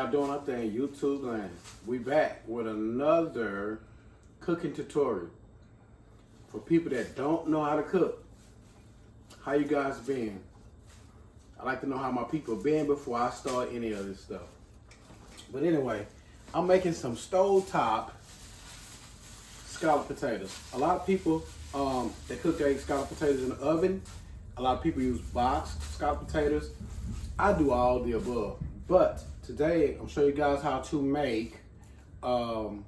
y'all doing up there in YouTube land? We back with another cooking tutorial for people that don't know how to cook. How you guys been? I like to know how my people been before I start any of this stuff. But anyway, I'm making some stovetop scalloped potatoes. A lot of people they cook their scalloped potatoes in the oven. A lot of people use boxed scalloped potatoes. I do all the above. But today I'm showing you guys how to make stovetop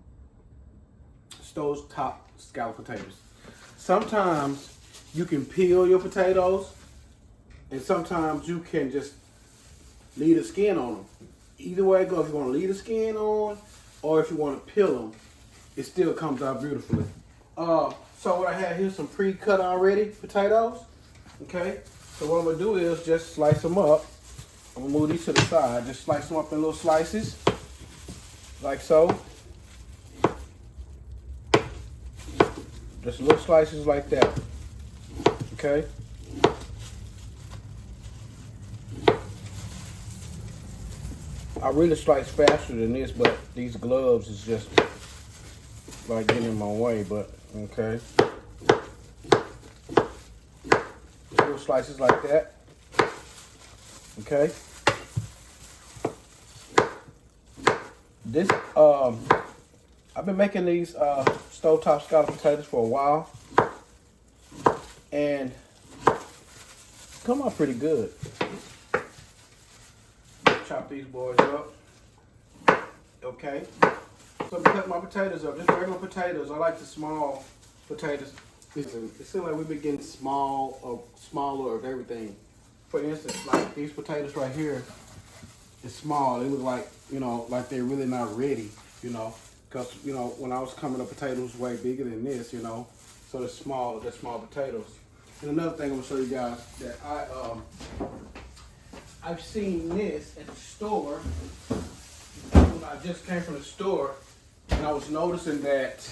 scalloped potatoes. Sometimes you can peel your potatoes, and sometimes you can just leave the skin on them. Either way it goes, if you want to leave the skin on, or if you want to peel them, it still comes out beautifully. So what I have here, some pre-cut already potatoes. Okay, so what I'm gonna do is just slice them up. I'm gonna move these to the side. Just slice them up in little slices, like so. Just little slices like that. Okay. I really slice faster than this, but these gloves is just like getting in my way. But okay. Little slices like that. Okay. This I've been making these stovetop scalloped potatoes for a while, and come out pretty good. Chop these boys up. Okay. So I'm cutting my potatoes up. Just regular potatoes. I like the small potatoes. It seems like we've been getting smaller of everything. For instance, like these potatoes right here, it's small. They look like, like they're really not ready, because, when I was coming up, potatoes way bigger than this, so they're small potatoes. And another thing I'm gonna show you guys that I've seen this at the store when I just came from the store, and I was noticing that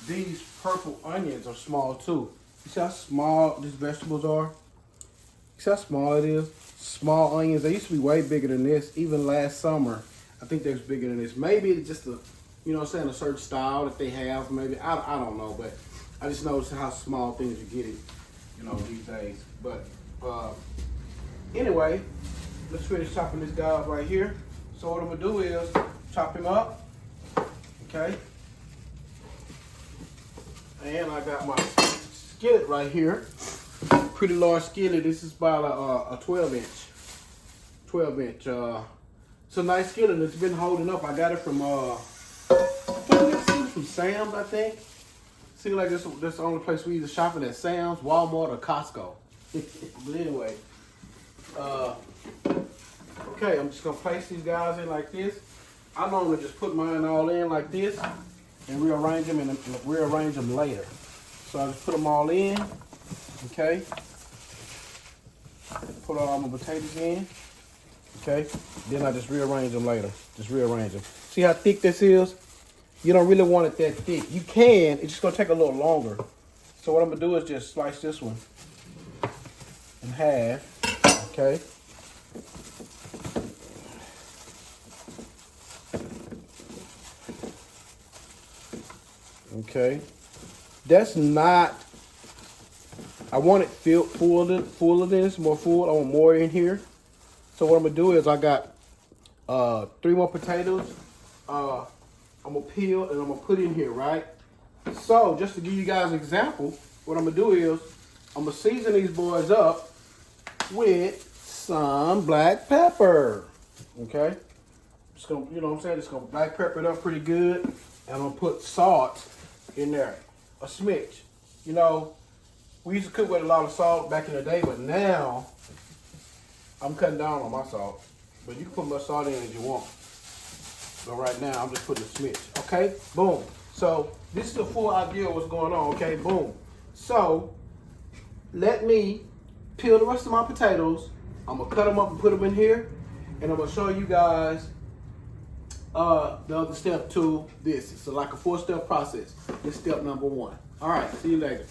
these purple onions are small too. You see how small these vegetables are? You see how small it is? Small onions. They used to be way bigger than this. Even last summer, I think they was bigger than this. Maybe it's just a certain style that they have. Maybe I don't know, but I just noticed how small things are getting, these days. But anyway, let's finish chopping this guy up right here. So what I'm gonna do is chop him up. Okay. And I got my skillet right here. Pretty large skillet. This is about a 12 inch. It's a nice skillet. It's been holding up. I got it from from Sam's, I think. Seems like this is the only place we either shopping at Sam's, Walmart, or Costco. But anyway, okay, I'm just gonna place these guys in like this. I normally just put mine all in like this and rearrange them later. So I just put them all in. Okay. Put all my potatoes in. Okay. Then I just rearrange them later. Just rearrange them. See how thick this is? You don't really want it that thick. You can. It's just gonna take a little longer. So what I'm gonna do is just slice this one in half. Okay. Okay. That's not. I want it fuller than this, more full. I want more in here. So what I'm gonna do is I got 3 more potatoes. I'm gonna peel and I'm gonna put in here, right? So just to give you guys an example, what I'm gonna do is I'm gonna season these boys up with some black pepper. Okay? Just gonna, just gonna black pepper it up pretty good. And I'm gonna put salt in there, a smidge. We used to cook with a lot of salt back in the day, but now I'm cutting down on my salt. But you can put much salt in as you want. But right now, I'm just putting a smidge. Okay, boom. So this is the full idea of what's going on. Okay, boom. So let me peel the rest of my potatoes. I'm gonna cut them up and put them in here, and I'm gonna show you guys the other step to this. It's like a 4-step process. This is step number 1. All right, see you later.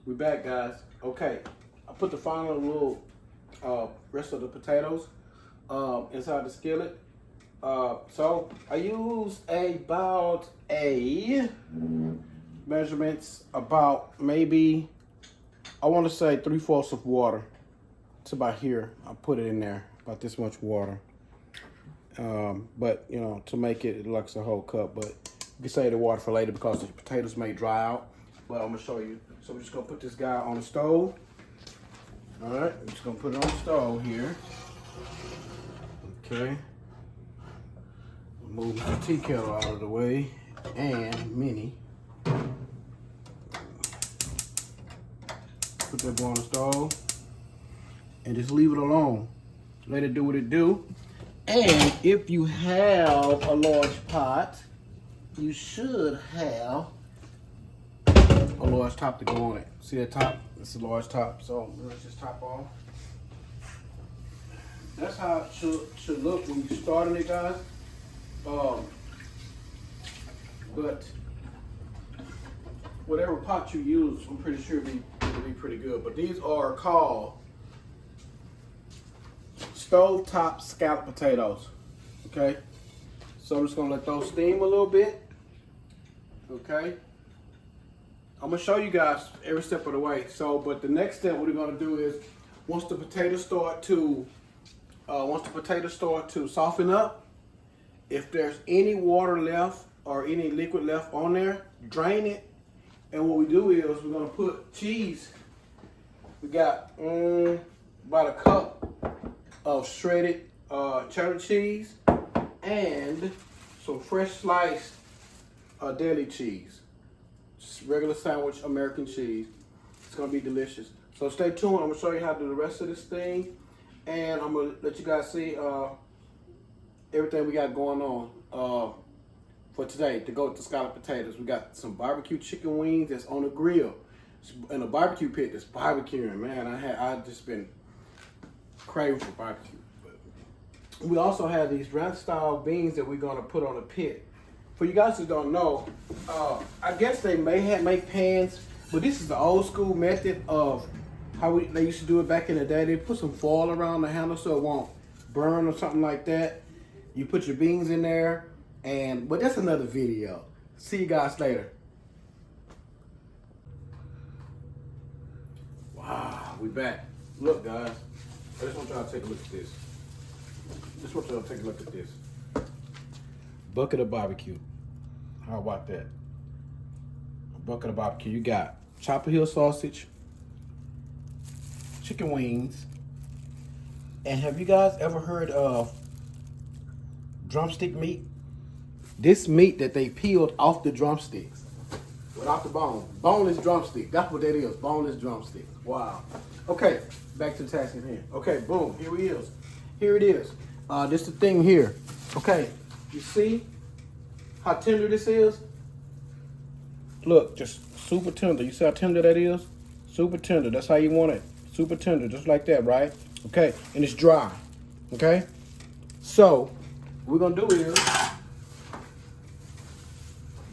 We're back, guys. Okay, I put the final little rest of the potatoes inside the skillet. So I use about measurements about maybe, I want to say 3/4 of water. It's about here. I'll put it in there, about this much water. But you know, to make it, it looks a whole cup, but you can save the water for later because the potatoes may dry out. But I'm gonna show you. So we're just gonna put this guy on the stove. All right, we're just gonna put it on the stove here. Okay. Move the tea kettle out of the way and mini. Put that boy on the stove and just leave it alone. Let it do what it do. And if you have a large pot, you should have a large top to go on it. See that top? It's a large top. So let's just top off. That's how it should look when you're starting it, guys. But whatever pot you use, I'm pretty sure it'll be pretty good. But these are called stovetop scalloped potatoes. Okay, so I'm just gonna let those steam a little bit. Okay, I'm gonna show you guys every step of the way. So, but the next step, what we're gonna do is once the potatoes start to soften up, if there's any water left or any liquid left on there, drain it. And what we do is we're gonna put cheese. We got about a cup of shredded cheddar cheese and some fresh sliced deli cheese. Just regular sandwich American cheese. It's gonna be delicious. So stay tuned. I'm gonna show you how to do the rest of this thing, and I'm gonna let you guys see everything we got going on for today to go with the scalloped potatoes. We got some barbecue chicken wings that's on the grill in a barbecue pit that's barbecuing. Man, I just been craving for barbecue. But we also have these ranch style beans that we're gonna put on a pit. For you guys who don't know, I guess they may make pans, but this is the old school method of how they used to do it back in the day. They put some foil around the handle so it won't burn or something like that. You put your beans in there, but that's another video. See you guys later. Wow, we back. Look, guys, I just want y'all to take a look at this. Bucket of barbecue. How about that? A bucket of barbecue. You got Chopper Hill sausage, chicken wings, and have you guys ever heard of drumstick meat? This meat that they peeled off the drumsticks without the bone. Boneless drumstick. That's what that is. Boneless drumstick. Wow. Okay, back to the task at hand. Okay, boom. Here he is. Here it is. This the thing here. Okay, you see how tender this is? Look, just super tender. You see how tender that is? Super tender. That's how you want it. Super tender, just like that, right? Okay, and it's dry. Okay, so what we're gonna do is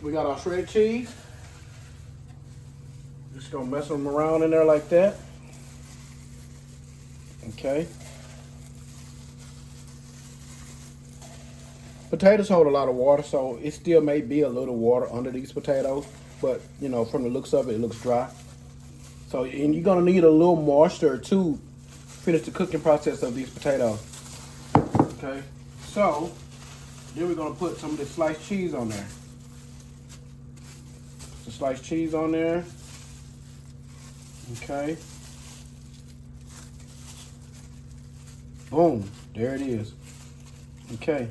we got our shredded cheese. Just gonna mess them around in there like that. Okay. Potatoes hold a lot of water, so it still may be a little water under these potatoes, but you know, from the looks of it, it looks dry. So, and you're gonna need a little moisture to finish the cooking process of these potatoes. Okay, so then we're gonna put some of this sliced cheese on there. Some sliced cheese on there. Okay. Boom, there it is. Okay.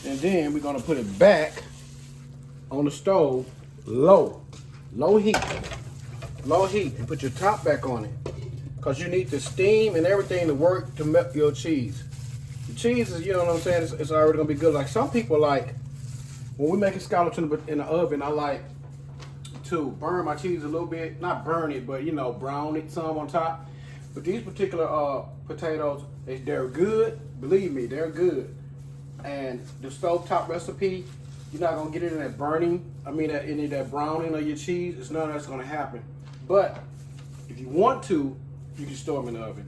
And then we're gonna put it back on the stove, low heat, and put your top back on it. Cause you need the steam and everything to work to melt your cheese. The cheese is, you know what I'm saying, it's already gonna be good. Like some people like, when we make a scallop in the oven, I like to burn my cheese a little bit. Not burn it, but you know, brown it some on top. But these particular potatoes, they're good. Believe me, they're good. And the stovetop recipe, you're not gonna get it in that burning, any of that browning of your cheese. It's none of that's gonna happen. But if you want to, you can store them in the oven.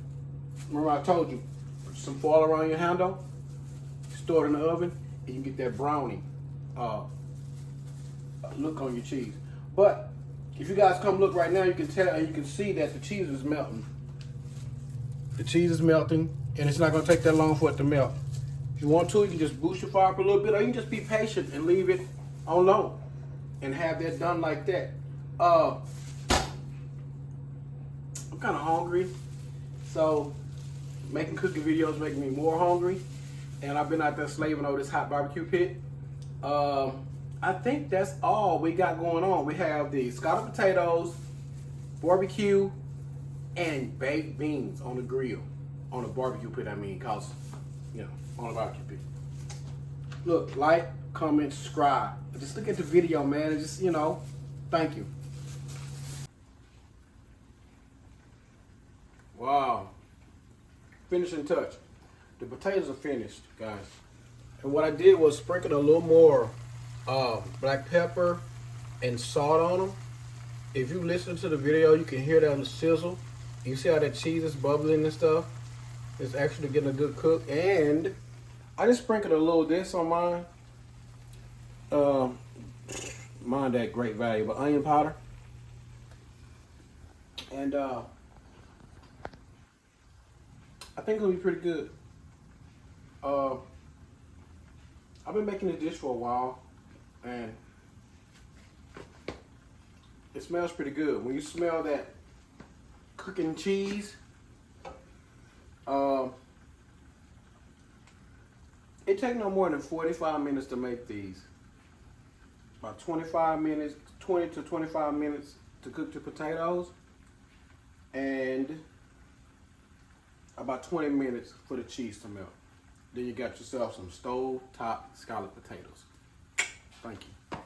remember I told you, put some foil around your handle, store it in the oven, and you get that brownie look on your cheese. But if you guys come look right now, you can tell and you can see that the cheese is melting. The cheese is melting, and it's not gonna take that long for it to melt. If you want to, you can just boost your fire up a little bit, or you can just be patient and leave it on low and have that done like that. I'm kind of hungry, so making cooking videos making me more hungry, and I've been out there slaving over this hot barbecue pit. I think that's all we got going on. We have the scalloped potatoes, barbecue, and baked beans on the grill. On the barbecue pit, I mean, cause, you know, on the barbecue pit. Look, like, comment, subscribe. Just look at the video, man, and just, you know, thank you. Wow. Finishing touch. The potatoes are finished, guys. And what I did was sprinkle a little more black pepper and salt on them. If you listen to the video, you can hear that on the sizzle. You see how that cheese is bubbling and stuff. It's actually getting a good cook. And I just sprinkled a little of this on mine. Mine that great value, but onion powder. And I think it'll be pretty good. I've been making this dish for a while, and it smells pretty good. When you smell that cooking cheese, it takes no more than 45 minutes to make these. About 25 minutes, 20 to 25 minutes to cook the potatoes, and about 20 minutes for the cheese to melt. Then you got yourself some stovetop scalloped potatoes. Thank you.